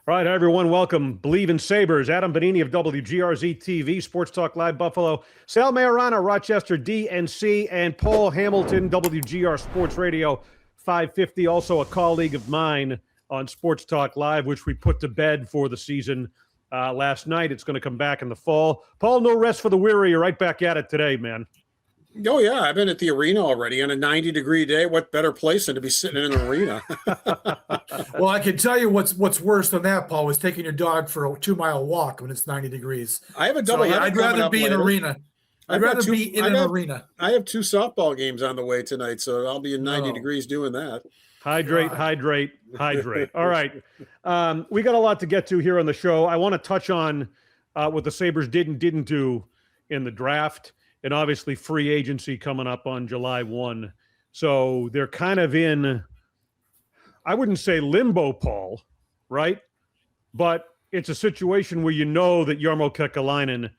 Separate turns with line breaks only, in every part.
All right, everyone, welcome. Believe in Sabres. Adam Benini of WGRZ TV, Sports Talk Live Buffalo. Sal Majorana, Rochester DNC, and Paul Hamilton, WGR Sports Radio 550. Also a colleague of mine on Sports Talk Live, which we put to bed for the season last night. It's going to come back in the fall. Paul, no rest for the weary. You're right back at it today, man.
Oh, yeah. I've been at the arena already on a 90-degree day. What better place than to be sitting in an arena?
Well, I can tell you what's worse than that, Paul, was taking your dog for a 2-mile walk when it's 90 degrees.
I have a double header.
I'd rather be in an arena. I'd rather be in an arena.
I have 2 softball games on the way tonight, so I'll be in 90 degrees doing that.
Hydrate. All right. We got a lot to get to here on the show. I want to touch on what the Sabres did and didn't do in the draft. And obviously free agency coming up on July 1. So they're kind of in, I wouldn't say limbo, Paul, right? But it's a situation where you know that Jarmo Kekalainen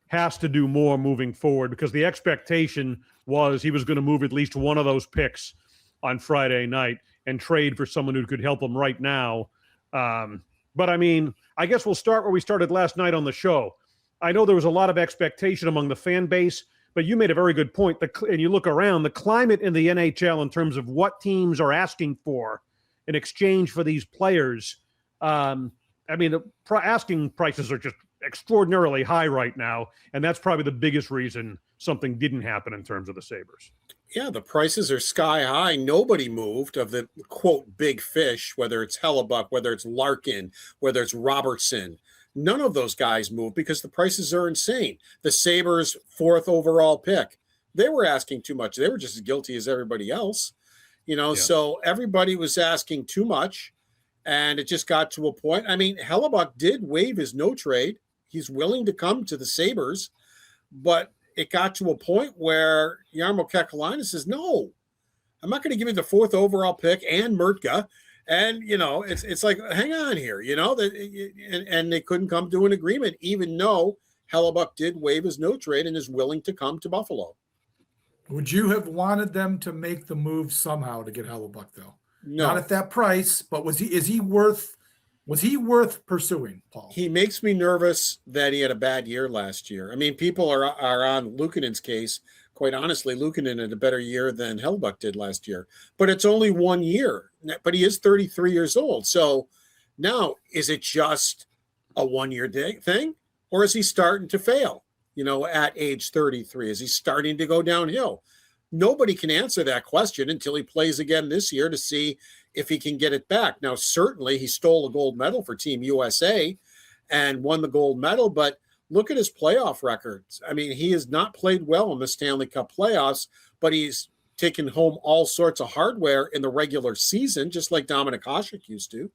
has to do more moving forward because the expectation was he was going to move at least one of those picks on Friday night and trade for someone who could help him right now. But, I mean, I guess we'll start where we started last night on the show. I know there was a lot of expectation among the fan base, but you made a very good point. And you look around, the climate in the NHL in terms of what teams are asking for in exchange for these players. I mean, the asking prices are just extraordinarily high right now, and that's probably the biggest reason something didn't happen in terms of the Sabres.
Yeah, the prices are sky high. Nobody moved of the, quote, big fish, whether it's Hellebuyck, whether it's Larkin, whether it's Robertson. None of those guys moved because the prices are insane. The Sabres' 4th overall pick, they were asking too much. They were just as guilty as everybody else, So everybody was asking too much, and it just got to a point. I mean, Hellebuyck did waive his no trade. He's willing to come to the Sabres, but it got to a point where Jarmo Kekalainen says, no, I'm not going to give you the 4th overall pick and Mertka. And, it's like, hang on here, and they couldn't come to an agreement, even though Hellebuyck did waive his no trade and is willing to come to Buffalo.
Would you have wanted them to make the move somehow to get Hellebuyck, though?
No.
Not at that price, but was he worth pursuing, Paul?
He makes me nervous that he had a bad year last year. I mean, people are on Luukkonen's case. Quite honestly, Luukkonen had a better year than Hellebuyck did last year. But it's only 1 year. But he is 33 years old. So now, is it just a 1-year thing? Or is he starting to fail, at age 33? Is he starting to go downhill? Nobody can answer that question until he plays again this year to see if he can get it back. Now, certainly he stole a gold medal for Team USA and won the gold medal, but look at his playoff records. I mean, he has not played well in the Stanley Cup playoffs, but he's taken home all sorts of hardware in the regular season, just like Dominik Hasek used to.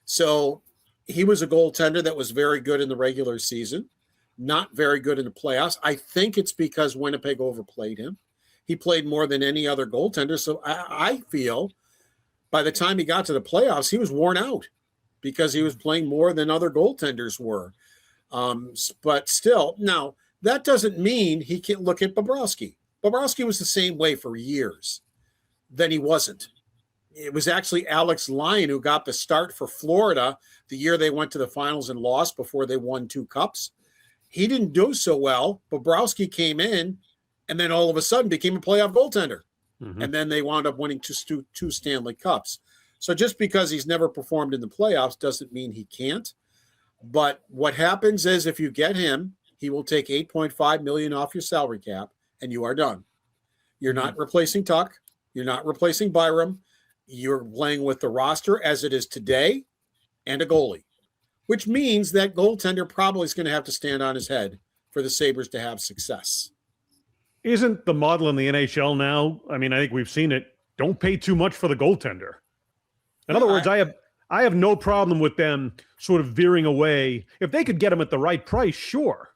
So he was a goaltender that was very good in the regular season, not very good in the playoffs. I think it's because Winnipeg overplayed him. He played more than any other goaltender. So I feel by the time he got to the playoffs, he was worn out because he was playing more than other goaltenders were. But still, now, that doesn't mean he can't look at Bobrovsky. Bobrovsky was the same way for years. Then he wasn't. It was actually Alex Lyon who got the start for Florida the year they went to the finals and lost before they won 2 cups. He didn't do so well. Bobrovsky came in and then all of a sudden became a playoff goaltender. Mm-hmm. And then they wound up winning two Stanley Cups. So just because he's never performed in the playoffs doesn't mean he can't. But what happens is if you get him, he will take $8.5 million off your salary cap, and you are done. You're not replacing Tuch. You're not replacing Byram. You're playing with the roster as it is today and a goalie, which means that goaltender probably is going to have to stand on his head for the Sabres to have success.
Isn't the model in the NHL now? I mean, I think we've seen it. Don't pay too much for the goaltender. In other words, I have no problem with them sort of veering away. If they could get him at the right price, sure.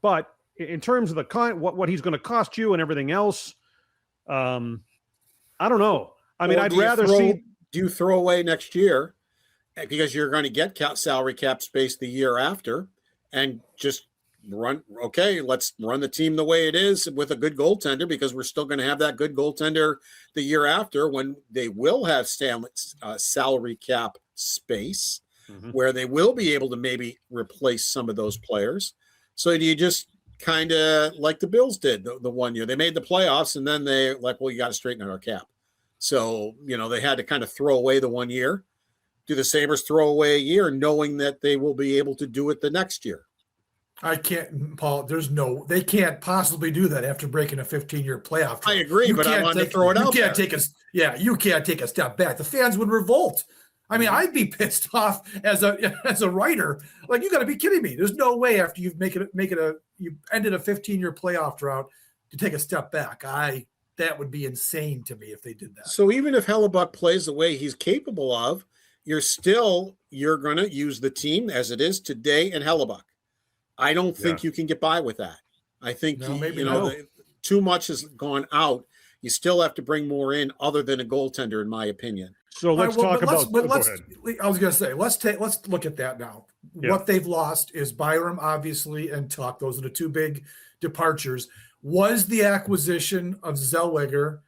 But in terms of the what he's going to cost you and everything else, I don't know. I mean, I'd rather see.
Do you throw away next year because you're going to get salary cap space the year after and just let's run the team the way it is with a good goaltender because we're still going to have that good goaltender the year after when they will have salary cap space. where they will be able to maybe replace some of those players. So do you just kind of like the Bills did the 1 year? They made the playoffs, and then they like, well, you got to straighten out our cap. So, they had to kind of throw away the 1 year. Do the Sabres throw away a year knowing that they will be able to do it the next year?
I can't, Paul. They can't possibly do that after breaking a 15-year playoff.
I agree, but I wanted to throw it out there.
You can't take a step back. The fans would revolt. I mean, I'd be pissed off as a writer. Like, you got to be kidding me. There's no way after you you ended a 15-year playoff drought to take a step back. That would be insane to me if they did that.
So even if Hellebuyck plays the way he's capable of, you're going to use the team as it is today in Hellebuyck. I don't think you can get by with that. I think too much has gone out. You still have to bring more in other than a goaltender, in my opinion.
So let's talk about.
I was going to say, let's look at that now. Yeah. What they've lost is Byram, obviously, and Tuch. Those are the two big departures. Was the acquisition of Zellweger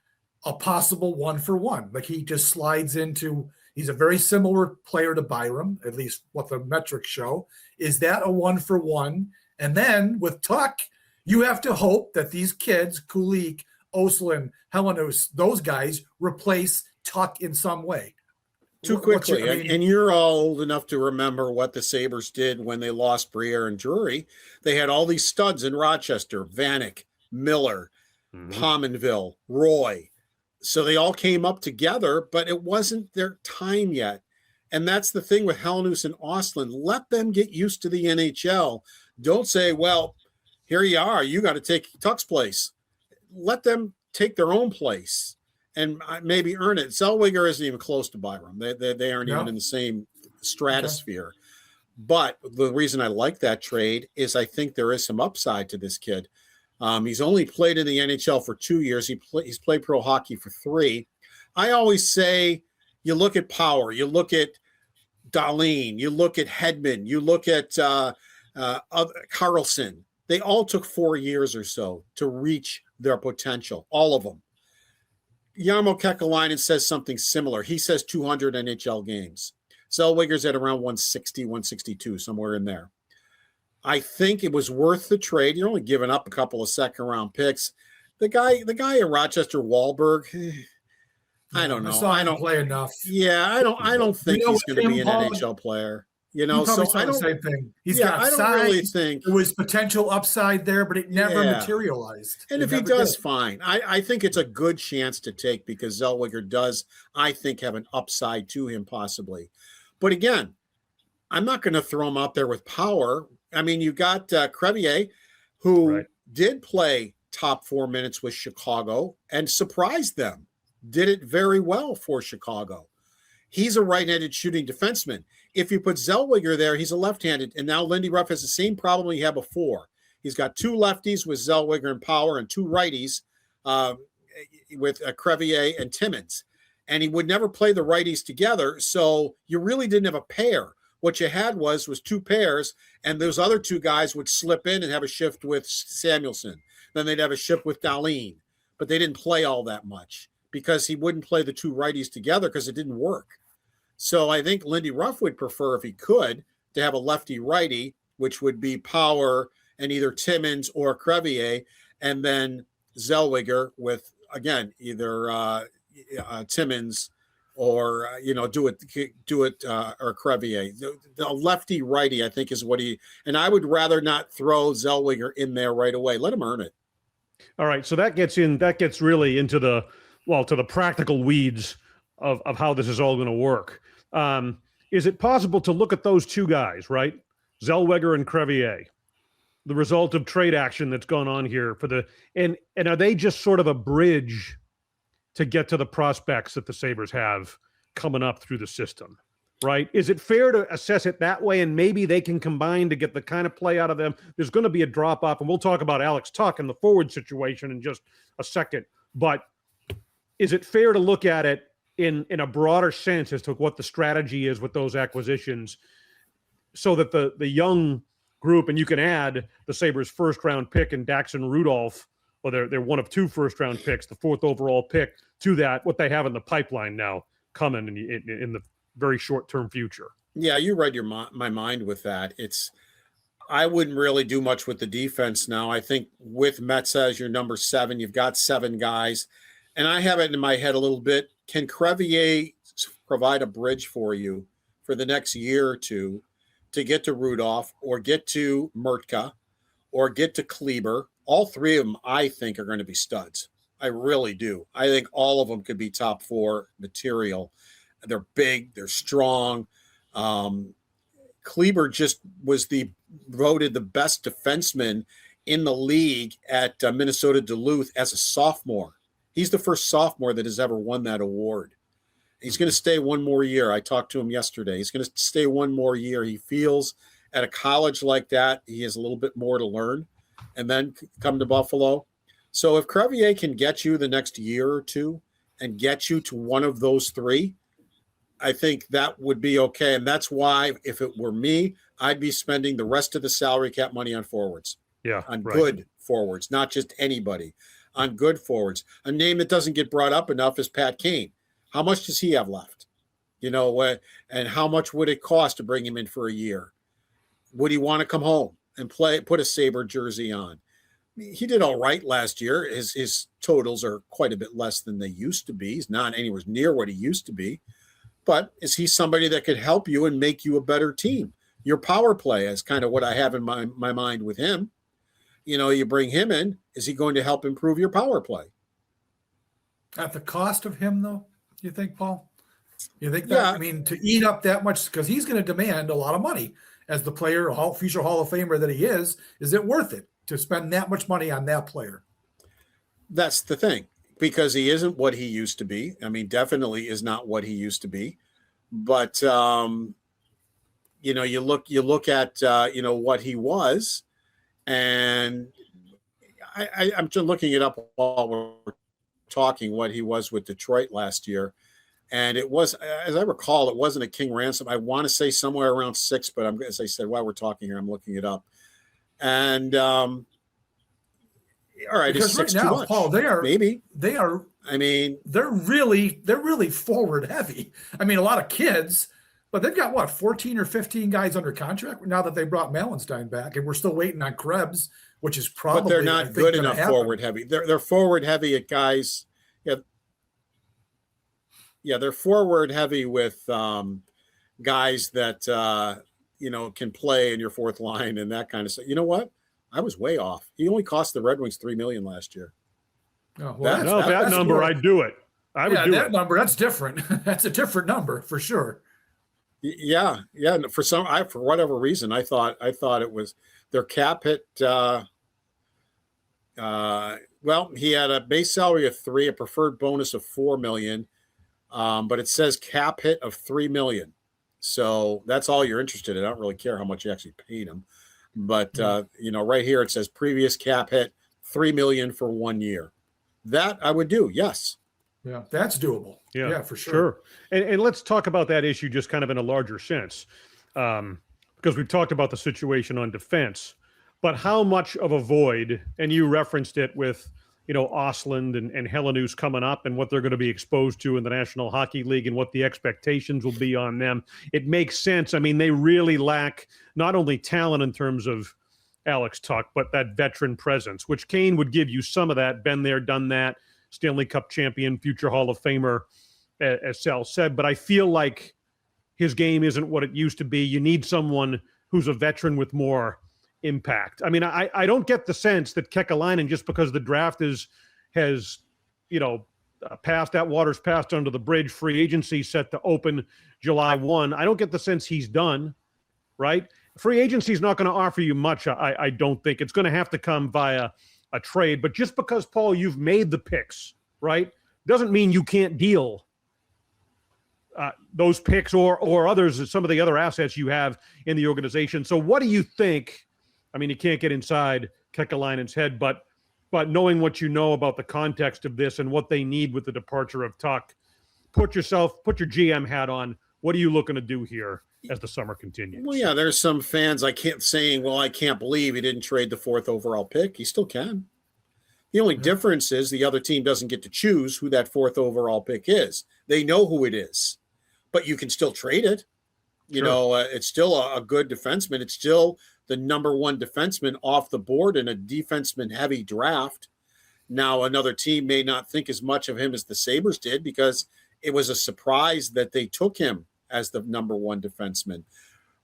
a possible 1-for-1? Like, he just slides into. He's a very similar player to Byram, at least what the metrics show. Is that a 1-for-1? And then with Tuch, you have to hope that these kids, Kulik, Olen, Helenius, those guys replace Tuch in some way.
Too quickly. And you're all old enough to remember what the Sabres did when they lost Briere and Drury. They had all these studs in Rochester, Vanek, Miller, Pominville, Roy. So they all came up together, but it wasn't their time yet. And that's the thing with Helenius and Olen. Let them get used to the NHL. Don't say, well, here you are. You got to take Tuch's place. Let them take their own place and maybe earn it. Zellweger isn't even close to Byram. They aren't even in the same stratosphere. But the reason I like that trade is I think there is some upside to this kid. He's only played in the NHL for 2 years. He's played pro hockey for 3. I always say you look at Power, you look at Dahlin, you look at Hedman, you look at Carlson. They all took 4 years or so to reach their potential, all of them. Jarmo Kekalainen says something similar. He says 200 NHL games. Zellweger's at around 160, 162, somewhere in there. I think it was worth the trade. You're only giving up a couple of second-round picks. The guy in Rochester, Wahlberg, I don't know.
I don't play enough.
Yeah, I don't think he's going to be an NHL player. So I don't.
Same thing. He's got size.
I don't really think
there was potential upside there, but it never materialized.
And if he does, fine. I think it's a good chance to take because Zellweger does, I think, have an upside to him possibly. But again, I'm not going to throw him out there with Power. I mean, you got Crevier, who did play top 4 minutes with Chicago and surprised them. Did it very well for Chicago. He's a right-handed shooting defenseman. If you put Zellweger there, he's a left-handed. And now Lindy Ruff has the same problem he had before. He's got 2 lefties with Zellweger and Power and 2 righties with Crevier and Timmins. And he would never play the righties together. So you really didn't have a pair. What you had was 2 pairs, and those other 2 guys would slip in and have a shift with Samuelson. Then they'd have a shift with Dahlin. But they didn't play all that much because he wouldn't play the 2 righties together because it didn't work. So I think Lindy Ruff would prefer, if he could, to have a lefty-righty, which would be Power and either Timmins or Crevier, and then Zellweger with, again, either Timmins or do it or Crevier. The lefty righty, I think, is what and I would rather not throw Zellweger in there right away. Let him earn it.
All right, so that gets really into the practical weeds of how this is all going to work. Is it possible to look at those 2 guys, right? Zellweger and Crevier, the result of trade action that's gone on here and are they just sort of a bridge to get to the prospects that the Sabres have coming up through the system, right? Is it fair to assess it that way? And maybe they can combine to get the kind of play out of them. There's going to be a drop off, and we'll talk about Alex Tuch and the forward situation in just a second. But is it fair to look at it in a broader sense as to what the strategy is with those acquisitions so that the young group, and you can add the Sabres first round pick and Daxon Rudolph, or they're one of 2 first-round picks, the 4th overall pick, to that, what they have in the pipeline now coming in the very short-term future?
Yeah, you read my mind with that. I wouldn't really do much with the defense now. I think with Metza as your number 7, you've got 7 guys. And I have it in my head a little bit. Can Crevier provide a bridge for you for the next year or two to get to Rudolph or get to Mertka or get to Kleber? All 3 of them, I think, are going to be studs. I really do. I think all of them could be top 4 material. They're big. They're strong. Kleber just was voted the best defenseman in the league at Minnesota Duluth as a sophomore. He's the first sophomore that has ever won that award. He's going to stay one more year. I talked to him yesterday. He's going to stay one more year. He feels at a college like that, he has a little bit more to learn and then come to Buffalo. So if Crevier can get you the next year or two and get you to one of those 3, I think that would be okay. And that's why, if it were me, I'd be spending the rest of the salary cap money on forwards.
Yeah.
On good forwards, not just anybody, on good forwards. A name that doesn't get brought up enough is Pat Kane. How much does he have left? And how much would it cost to bring him in for a year? Would he want to come home and put a Sabre jersey on? He did all right last year. His totals are quite a bit less than they used to be. He's not anywhere near what he used to be. But is he somebody that could help you and make you a better team? Your power play is kind of what I have in my mind with him. You bring him in. Is he going to help improve your power play?
At the cost of him, though, you think, Paul? You think that?
Yeah.
I mean, to eat up that much, because he's going to demand a lot of money as the player, future Hall of Famer that he is it worth it to spend that much money on that player?
That's the thing. Because he isn't what he used to be. I mean, definitely is not what he used to be. But you look at what he was, and I'm just looking it up while we're talking what he was with Detroit last year, and it was, as I recall, it wasn't a king ransom. I want to say somewhere around 6, but as I said, while we're talking here, I'm looking it up, and all right,
because
right
now, Paul, they're really forward heavy. I mean, a lot of kids, but they've got 14 or 15 guys under contract now that they brought Malenstein back, and we're still waiting on Krebs, which is probably.
But they're not good enough forward heavy. They're forward heavy at guys. Yeah, they're forward heavy with guys that can play in your 4th line and that kind of stuff. You know what? I was way off. He only cost the Red Wings $3 million last year.
Oh, well,
that number, more. I'd do it. I would do
that number. That's different. That's a different number for sure.
Yeah. For whatever reason, I thought it was their cap hit. Well, he had a base salary of 3, a preferred bonus of $4 million, but it says cap hit of $3 million. So that's all you're interested in. I don't really care how much you actually paid him. But, right here it says previous cap hit $3 million for 1 year. That I would do. Yes.
Yeah, that's doable. Yeah, for sure.
And let's talk about that issue just kind of in a larger sense, because we've talked about the situation on defense, but how much of a void, and you referenced it with, Osland and Helenius coming up and what they're going to be exposed to in the National Hockey League and what the expectations will be on them. It makes sense. I mean, they really lack not only talent in terms of Alex Tuch, but that veteran presence, which Kane would give you some of that. Been there, done that, Stanley Cup champion, future Hall of Famer, as Sal said. But I feel like his game isn't what it used to be. You need someone who's a veteran with more impact. I mean, I don't get the sense that Kekalainen, just because the draft has passed, that water's passed under the bridge, free agency set to open July 1. I don't get the sense he's done, right? Free agency is not going to offer you much. I don't think it's going to have to come via a trade. But just because, Paul, you've made the picks, right, doesn't mean you can't deal those picks or others, some of the other assets you have in the organization. So what do you think? I mean, you can't get inside Kekalainen's head, but knowing what you know about the context of this and what they need with the departure of Tuch, put your GM hat on. What are you looking to do here as the summer continues?
Well, yeah, there's some fans I can't believe he didn't trade the 4th overall pick. He still can. The only difference is the other team doesn't get to choose who that 4th overall pick is. They know who it is, but you can still trade it. It's still a good defenseman. It's still the number one defenseman off the board in a defenseman-heavy draft. Now, another team may not think as much of him as the Sabres did because it was a surprise that they took him as the number one defenseman.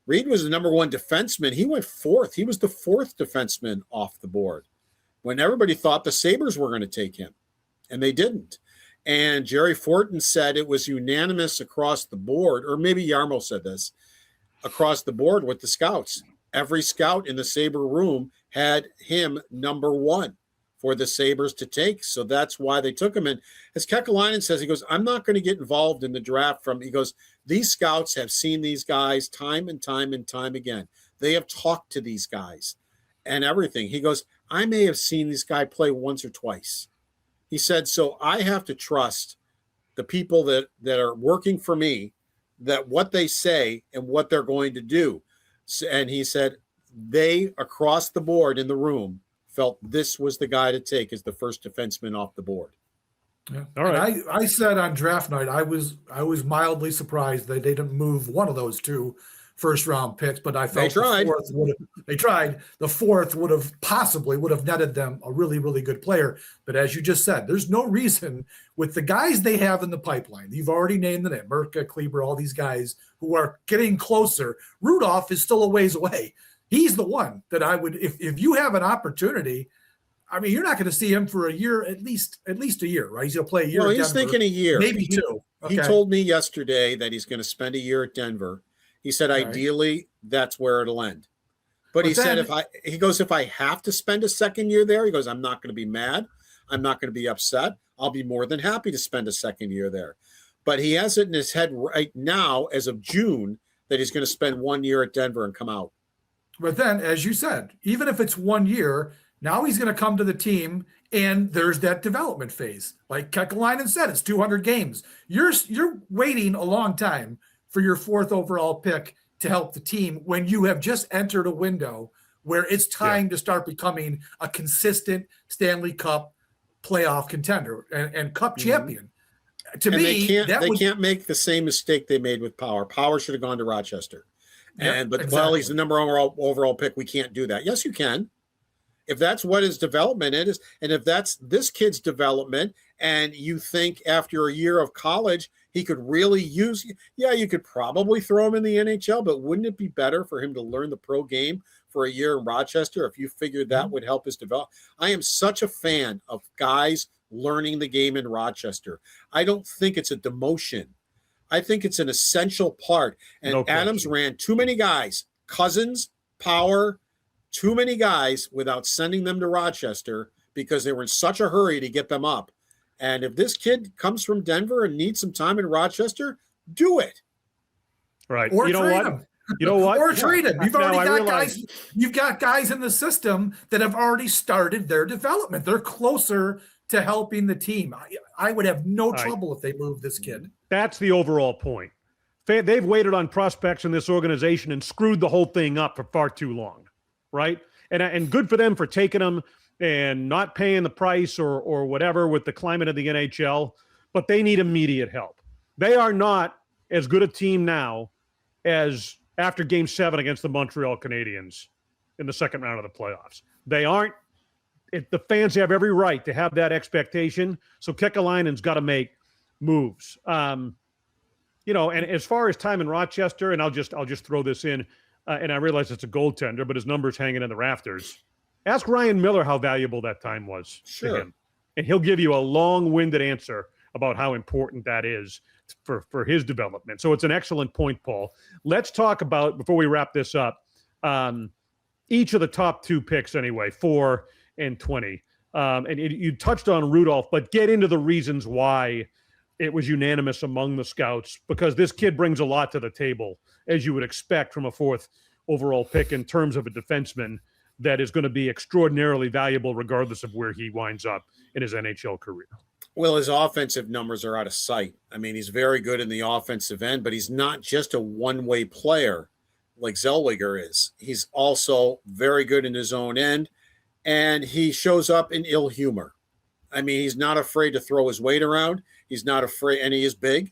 Reed was the number one defenseman. He went fourth. He was the fourth defenseman off the board when everybody thought the Sabres were going to take him, and they didn't. And Jerry Fortin said it was unanimous across the board, or maybe Yarmo said this, across the board with the scouts. Every scout in the Sabre room had him number one for the Sabres to take. So that's why they took him. And as Kekalainen says, he goes, I'm not going to get involved in the draft he goes, these scouts have seen these guys time and time and time again. They have talked to these guys and everything. He goes, I may have seen this guy play once or twice. He said, so I have to trust the people that are working for me, that what they say and what they're going to do. And he said, they across the board in the room felt this was the guy to take as the first defenseman off the board.
Yeah. All right. And I said on draft night, I was mildly surprised that they didn't move one of those two first round picks, but I felt the fourth would have netted them a really, really good player. But as you just said, there's no reason with the guys they have in the pipeline. You've already named the name, Merka, Kleber, all these guys who are getting closer. Rudolph is still a ways away. He's the one that I would, if you have an opportunity, I mean, you're not going to see him for a year, at least a year, right? He's going to play a year.
No, he's thinking a year,
maybe two. Okay.
He told me yesterday that he's going to spend a year at Denver. He said, ideally, that's where it'll end. But he said, if I have to spend a second year there, he goes, I'm not going to be mad. I'm not going to be upset. I'll be more than happy to spend a second year there. But he has it in his head right now, as of June, that he's going to spend 1 year at Denver and come out.
But then, as you said, even if it's 1 year, now he's going to come to the team, and there's that development phase. Like Kekalainen said, it's 200 games. You're waiting a long time for your fourth overall pick to help the team when you have just entered a window where it's time to start becoming a consistent Stanley Cup playoff contender and Cup champion. To me,
they can't make the same mistake they made with Power. Power should have gone to Rochester. He's the number one overall pick. We can't do that. Yes, you can. If that's what his development is, and if that's this kid's development, and you think after a year of college he could really use, you could probably throw him in the NHL, but wouldn't it be better for him to learn the pro game for a year in Rochester if you figured that would help his develop? I am such a fan of guys learning the game in Rochester. I don't think it's a demotion. I think it's an essential part. And Adams ran too many guys, Cousins, Power, too many guys without sending them to Rochester because they were in such a hurry to get them up. And if this kid comes from Denver and needs some time in Rochester, do it.
Right.
Or
you know what?
Him.
You know what?
Or trade him. You've got guys in the system that have already started their development. They're closer to helping the team. I would have no trouble if they moved this kid.
That's the overall point. They've waited on prospects in this organization and screwed the whole thing up for far too long. Right. And good for them for taking them and not paying the price or whatever with the climate of the NHL, but they need immediate help. They are not as good a team now as after Game 7 against the Montreal Canadiens in the second round of the playoffs. They aren't. The fans have every right to have that expectation. So Kekalainen's got to make moves. And as far as time in Rochester, and I'll just throw this in, and I realize it's a goaltender, but his number's hanging in the rafters. Ask Ryan Miller how valuable that time was to him. And he'll give you a long-winded answer about how important that is for his development. So it's an excellent point, Paul. Let's talk about, before we wrap this up, each of the top two picks anyway, 4 and 20. You touched on Rudolph, but get into the reasons why it was unanimous among the scouts, because this kid brings a lot to the table, as you would expect from a fourth overall pick in terms of a defenseman that is going to be extraordinarily valuable regardless of where he winds up in his NHL career.
Well, his offensive numbers are out of sight. I mean, he's very good in the offensive end, but he's not just a one-way player like Zellweger is. He's also very good in his own end, and he shows up in ill humor. I mean, he's not afraid to throw his weight around. He's not afraid, and he is big.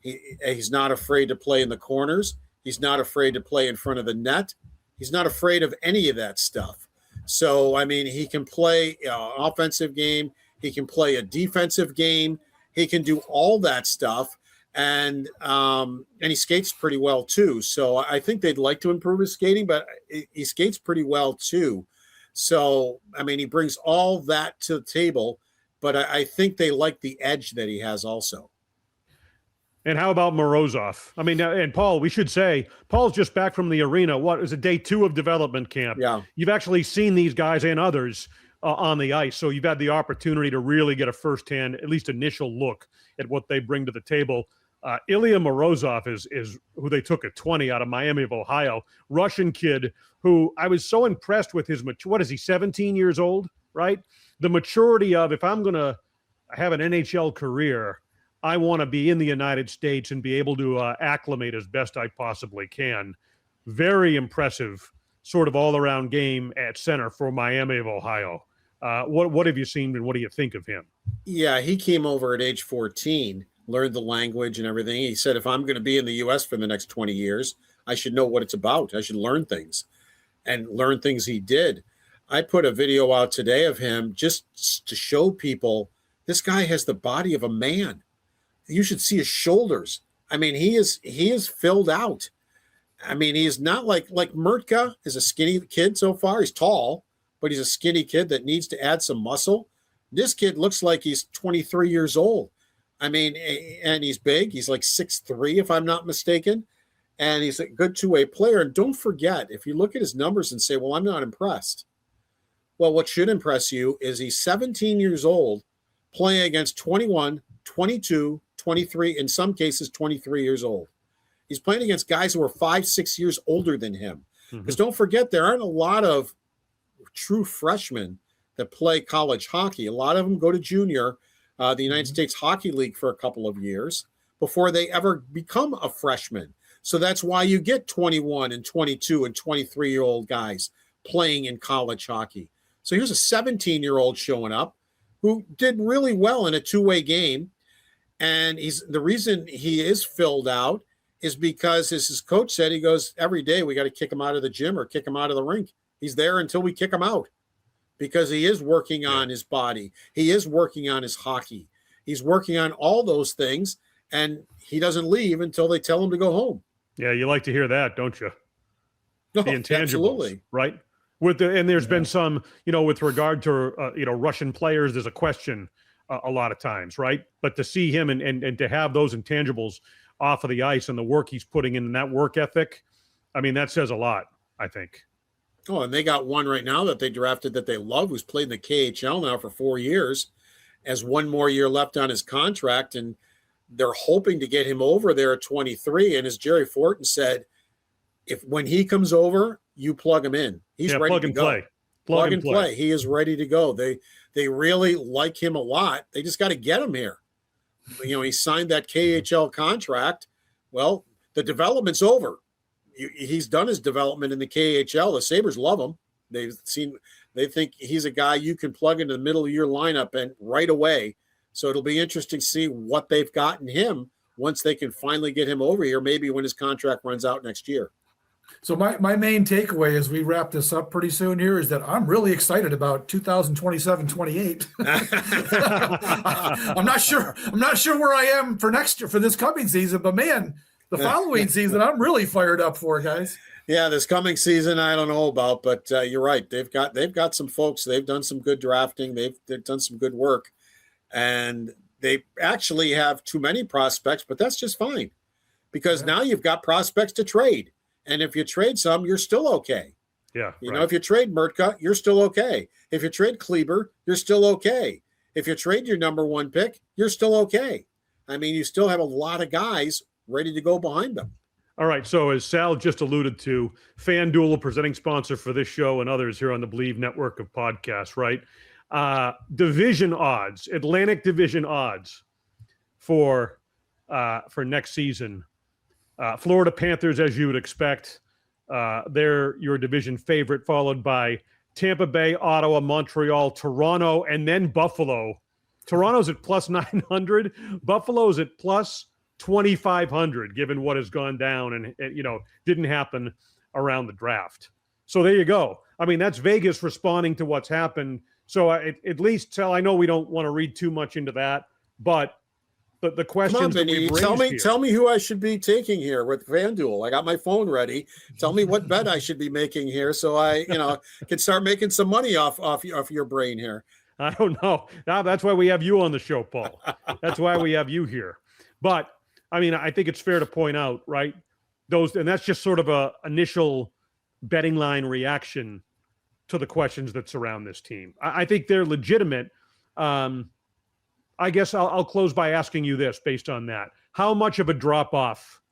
He's not afraid to play in the corners. He's not afraid to play in front of the net. He's not afraid of any of that stuff. So, I mean, he can play an offensive game. He can play a defensive game. He can do all that stuff. And he skates pretty well, too. So I think they'd like to improve his skating, but he skates pretty well, too. So, I mean, he brings all that to the table, but I think they like the edge that he has also.
And how about Morozov? I mean, and Paul, we should say, Paul's just back from the arena. What is it, day 2 of development camp?
Yeah.
You've actually seen these guys and others on the ice. So you've had the opportunity to really get a firsthand, at least initial look at what they bring to the table. Ilya Morozov is who they took at 20 out of Miami of Ohio, Russian kid who I was so impressed with his what is he, 17 years old, right? The maturity of, if I'm going to have an NHL career, I want to be in the United States and be able to acclimate as best I possibly can. Very impressive sort of all-around game at center for Miami of Ohio. What have you seen and what do you think of him?
Yeah, he came over at age 14, learned the language and everything. He said, if I'm going to be in the U.S. for the next 20 years, I should know what it's about. I should learn things, and learn things he did. I put a video out today of him just to show people this guy has the body of a man. You should see his shoulders. I mean, he is filled out. I mean, he's not like Murtka is a skinny kid so far. He's tall, but he's a skinny kid that needs to add some muscle. This kid looks like he's 23 years old. I mean, and he's big. He's like 6'3", if I'm not mistaken. And he's a good two-way player. And don't forget, if you look at his numbers and say, well, I'm not impressed. Well, what should impress you is he's 17 years old, playing against 21, 22, 23, in some cases 23 years old. He's playing against guys who are 5-6 years older than him. Because don't forget, there aren't a lot of true freshmen that play college hockey. A lot of them go to junior, the United States Hockey League for a couple of years before they ever become a freshman. So that's why you get 21 and 22 and 23-year-old guys playing in college hockey. So here's a 17-year-old showing up who did really well in a two-way game. And the reason he is filled out is because, as his coach said, he goes, every day we got to kick him out of the gym or kick him out of the rink. He's there until we kick him out, because he is working on his body. He is working on his hockey. He's working on all those things, and he doesn't leave until they tell him to go home.
Yeah, you like to hear that, don't you?
No,
the intangibles,
absolutely.
Right? And there's been some, with regard to, Russian players, there's a question a lot of times, right? But to see him and to have those intangibles off of the ice and the work he's putting in, that work ethic, I mean, that says a lot, I think.
Oh, and they got one right now that they drafted that they love, who's played in the KHL now for 4 years, has one more year left on his contract, and they're hoping to get him over there at 23. And as Jerry Fortin said, when he comes over, you plug him in. He's ready to go. Plug and play. He is ready to go. They really like him a lot. They just got to get him here. He signed that KHL contract. Well, the development's over. He's done his development in the KHL. The Sabres love him. They think he's a guy you can plug into the middle of your lineup and right away. So it'll be interesting to see what they've got in him once they can finally get him over here, maybe when his contract runs out next year.
So my main takeaway as we wrap this up pretty soon here is that I'm really excited about 2027-28. I'm not sure where I am for next year, for this coming season, but man, the following season, I'm really fired up for, guys.
Yeah, this coming season, I don't know about, but you're right. They've got some folks. They've done some good drafting. They've done some good work, and they actually have too many prospects, but that's just fine, because now you've got prospects to trade. And if you trade some, you're still okay.
Yeah.
If you trade Murtka, you're still okay. If you trade Kleber, you're still okay. If you trade your number one pick, you're still okay. I mean, you still have a lot of guys ready to go behind them.
All right. So as Sal just alluded to, FanDuel, a presenting sponsor for this show and others here on the Believe network of podcasts, right? Division odds, Atlantic Division odds for next season. Florida Panthers, as you would expect, they're your division favorite, followed by Tampa Bay, Ottawa, Montreal, Toronto, and then Buffalo. Toronto's at plus 900. Buffalo's at plus 2,500 given what has gone down and didn't happen around the draft. So there you go. I mean, that's Vegas responding to what's happened. So at least, Sal, I know we don't want to read too much into that, but the questions that we've raised
tell me who I should be taking here with FanDuel. I got my phone ready. Tell me what bet I should be making here, so I can start making some money off your brain here.
I don't know. Now that's why we have you on the show, Paul. That's why we have you here. But I mean, I think it's fair to point out, right? And that's just sort of a initial betting line reaction to the questions that surround this team. I think they're legitimate. I guess I'll close by asking you this based on that. How much of a drop-off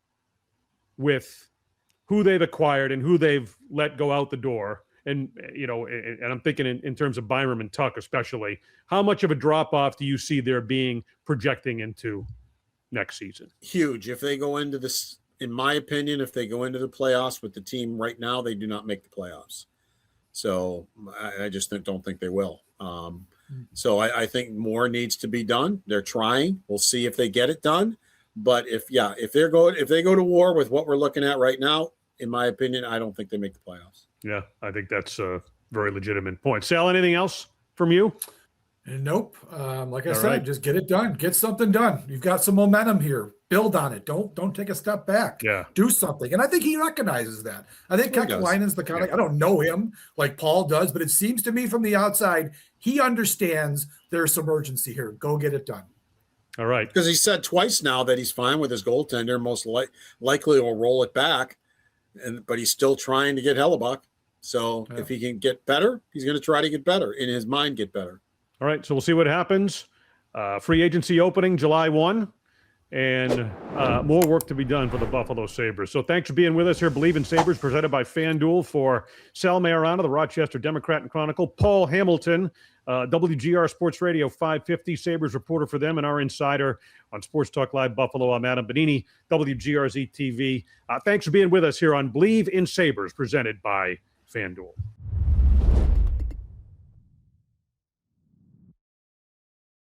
with who they've acquired and who they've let go out the door, and I'm thinking in terms of Byram and Tuch especially, how much of a drop-off do you see there being projecting into next season?
Huge. If they go into this, in my opinion, if they go into the playoffs with the team right now, they do not make the playoffs. So I just don't think they will. So I think more needs to be done. They're trying. We'll see if they get it done. But if they go to war with what we're looking at right now, in my opinion, I don't think they make the playoffs.
Yeah, I think that's a very legitimate point. Sal, anything else from you?
Nope. Like I said, just get it done. Get something done. You've got some momentum here. Build on it. Don't take a step back.
Yeah.
Do something. And I think he recognizes that. I think Kekalainen's the kind of, I don't know him like Paul does, but it seems to me from the outside, he understands there's some urgency here. Go get it done.
All right.
Because he said twice now that he's fine with his goaltender. Most likely will roll it back. But he's still trying to get Hellebuyck. So if he can get better, he's going to try to get better. In his mind, get better.
All right, so we'll see what happens. Free agency opening July 1, and more work to be done for the Buffalo Sabres. So thanks for being with us here. Believe in Sabres, presented by FanDuel. For Sal Majorana, the Rochester Democrat and Chronicle, Paul Hamilton, WGR Sports Radio 550, Sabres reporter for them, and our insider on Sports Talk Live Buffalo. I'm Adam Bonini, WGRZ TV. Thanks for being with us here on Believe in Sabres, presented by FanDuel.